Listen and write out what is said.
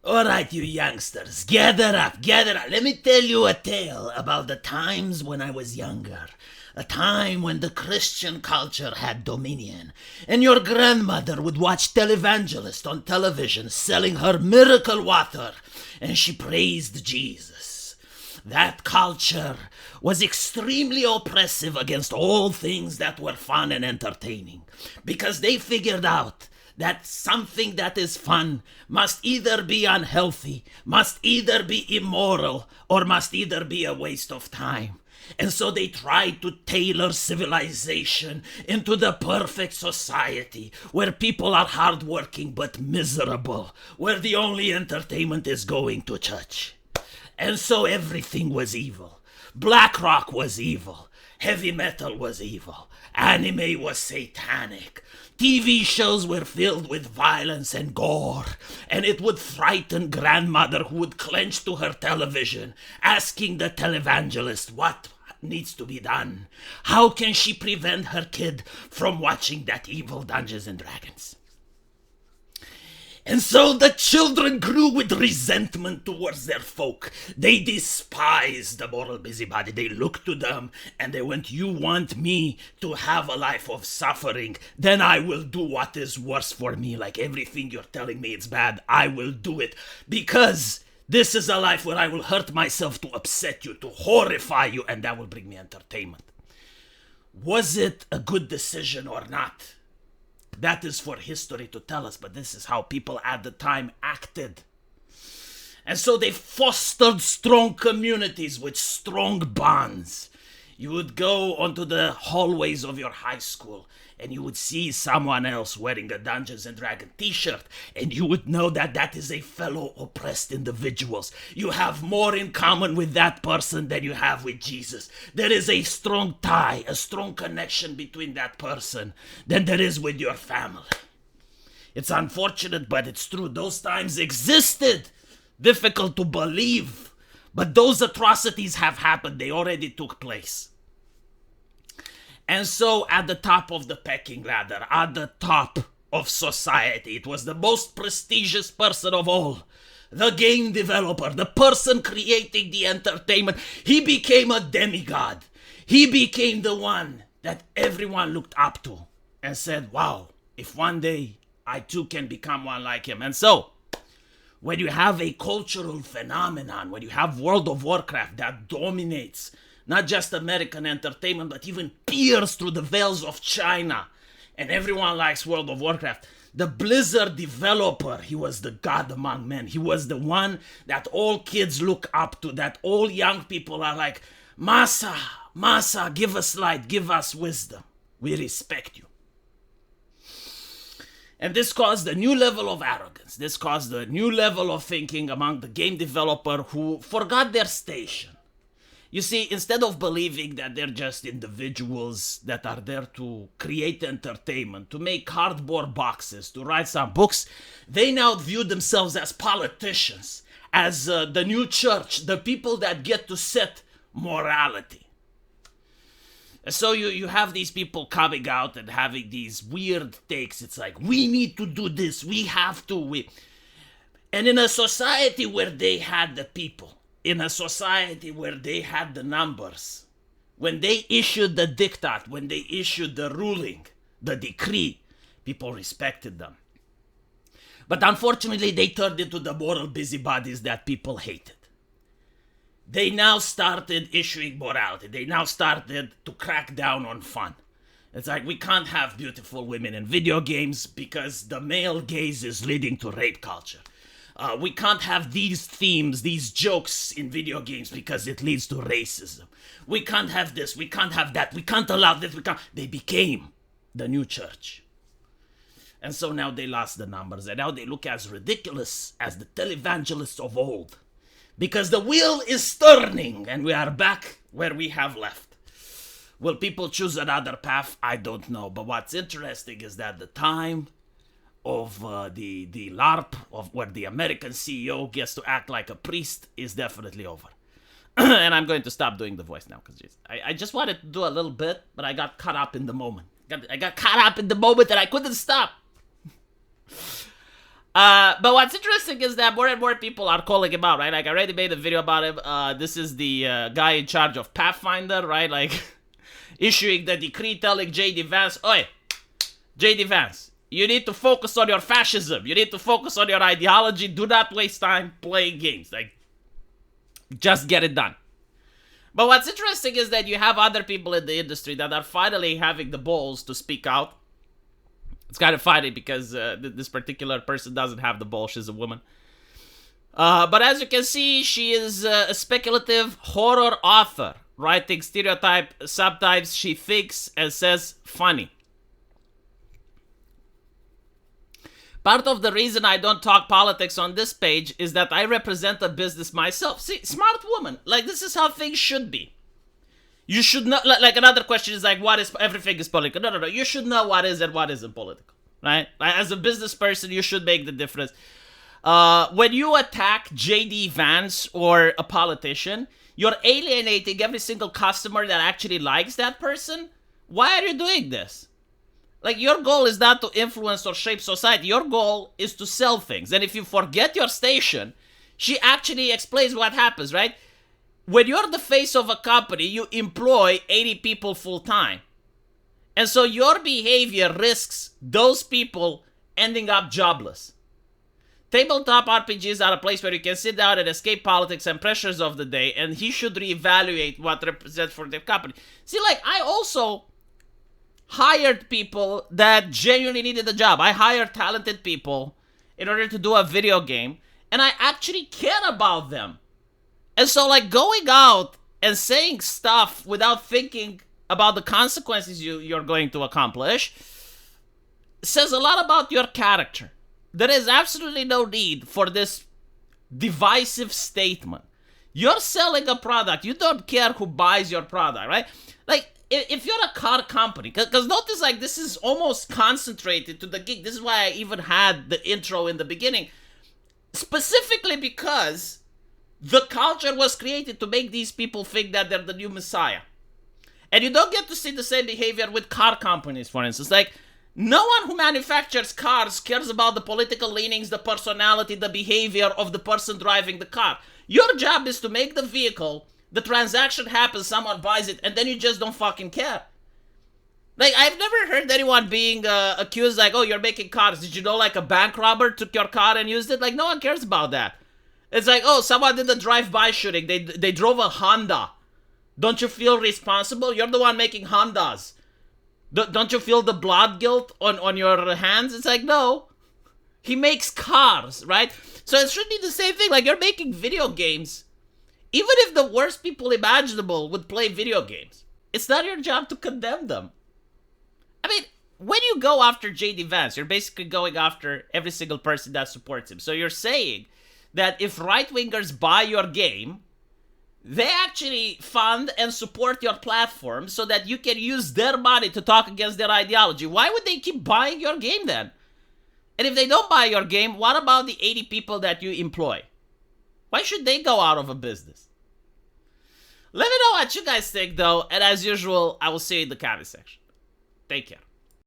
All right, you youngsters, gather up, gather up. Let me tell you a tale about the times when I was younger. A time when the Christian culture had dominion, and your grandmother would watch televangelist on television selling her miracle water, and she praised Jesus. That culture was extremely oppressive against all things that were fun and entertaining, because they figured out that something that is fun must either be unhealthy, must either be immoral, or must either be a waste of time. And so they tried to tailor civilization into the perfect society where people are hardworking but miserable, where the only entertainment is going to church. And so everything was evil. Black rock was evil. Heavy metal was evil. Anime was satanic. TV shows were filled with violence and gore, and it would frighten grandmother who would clench to her television, asking the televangelist what needs to be done. How can she prevent her kid from watching that evil Dungeons and Dragons? And so the children grew with resentment towards their folk. They despised the moral busybody. They looked to them and they went, "You want me to have a life of suffering? Then I will do what is worse for me. Like everything you're telling me it's bad, I will do it. Because this is a life where I will hurt myself to upset you, to horrify you, and that will bring me entertainment." Was it a good decision or not? That is for history to tell us, but this is how people at the time acted. And so they fostered strong communities with strong bonds. You would go onto the hallways of your high school and you would see someone else wearing a Dungeons and Dragons t-shirt, and you would know that that is a fellow oppressed individuals. You have more in common with that person than you have with Jesus. There is a strong tie, a strong connection between that person than there is with your family. It's unfortunate, but it's true. Those times existed. Difficult to believe, but those atrocities have happened. They already took place. And so at the top of the pecking ladder, at the top of society, it was the most prestigious person of all, the game developer, the person creating the entertainment. He became a demigod. He became the one that everyone looked up to and said, "Wow, if one day I too can become one like him." And so when you have a cultural phenomenon, when you have World of Warcraft that dominates not just American entertainment, but even peers through the veils of China, and everyone likes World of Warcraft. The Blizzard developer, he was the god among men. He was the one that all kids look up to, that all young people are like, "Masa, Masa, give us light, give us wisdom. We respect you." And this caused a new level of arrogance. This caused a new level of thinking among the game developer who forgot their station. You see, instead of believing that they're just individuals that are there to create entertainment, to make cardboard boxes, to write some books, they now view themselves as politicians, as the new church, the people that get to set morality. And so you have these people coming out and having these weird takes. It's like, we need to do this, we have to. And in a society where they had the people, in a society where they had the numbers, when they issued the diktat, when they issued the ruling, the decree, people respected them. But unfortunately, they turned into the moral busybodies that people hated. They now started issuing morality. They now started to crack down on fun. It's like, we can't have beautiful women in video games because the male gaze is leading to rape culture. We can't have these themes, these jokes in video games because it leads to racism. We can't have this, we can't have that, we can't allow this, we can't. They became the new church. And so now they lost the numbers, and now they look as ridiculous as the televangelists of old. Because the wheel is turning, and we are back where we have left. Will people choose another path? I don't know. But what's interesting is that the time of the LARP, of where the American CEO gets to act like a priest, is definitely over. And I'm going to stop doing the voice now, because I just wanted to do a little bit, but I got caught up in the moment. I got caught up in the moment and I couldn't stop. But what's interesting is that more and more people are calling him out, right? Like, I already made a video about him. This is the guy in charge of Pathfinder, right? Like, issuing the decree telling J.D. Vance, oi, J.D. Vance, you need to focus on your fascism. You need to focus on your ideology. Do not waste time playing games. Like, just get it done. But what's interesting is that you have other people in the industry that are finally having the balls to speak out. It's kind of funny because this particular person doesn't have the balls. She's a woman. But as you can see, she is a speculative horror author, writing stereotype subtypes she thinks and says funny. Part of the reason I don't talk politics on this page is that I represent a business myself. See, smart woman. Like, this is how things should be. You should not, like, another question is like, what is, everything is political. No. You should know what is and what isn't political, right? Like, as a business person, you should make the difference. When you attack J.D. Vance or a politician, you're alienating every single customer that actually likes that person. Why are you doing this? Like, your goal is not to influence or shape society. Your goal is to sell things. And if you forget your station, she actually explains what happens, right? When you're the face of a company, you employ 80 people full time. And so your behavior risks those people ending up jobless. Tabletop RPGs are a place where you can sit down and escape politics and pressures of the day, and he should reevaluate what represents for the company. See, like, I also hired people that genuinely needed a job. I hired talented people in order to do a video game, and I actually care about them. And so, like, going out and saying stuff without thinking about the consequences you're going to accomplish says a lot about your character. There is absolutely no need for this divisive statement. You're selling a product. You don't care who buys your product, right? Like, if you're a car company, because notice, like, this is almost concentrated to the geek. This is why I even had the intro in the beginning. Specifically because the culture was created to make these people think that they're the new messiah. And you don't get to see the same behavior with car companies, for instance. Like, no one who manufactures cars cares about the political leanings, the personality, the behavior of the person driving the car. Your job is to make the vehicle, the transaction happens, someone buys it, and then you just don't fucking care. Like, I've never heard anyone being accused, like, oh, you're making cars. Did you know, like, a bank robber took your car and used it? Like, no one cares about that. It's like, oh, someone did a drive-by shooting. They drove a Honda. Don't you feel responsible? You're the one making Hondas. Don't you feel the blood guilt on your hands? It's like, no. He makes cars, right? So it should be the same thing. Like, you're making video games. Even if the worst people imaginable would play video games, it's not your job to condemn them. I mean, when you go after J.D. Vance, you're basically going after every single person that supports him. So you're saying that if right-wingers buy your game, they actually fund and support your platform so that you can use their money to talk against their ideology. Why would they keep buying your game then? And if they don't buy your game, what about the 80 people that you employ? Why should they go out of a business? Let me know what you guys think, though. And as usual, I will see you in the comment section. Take care.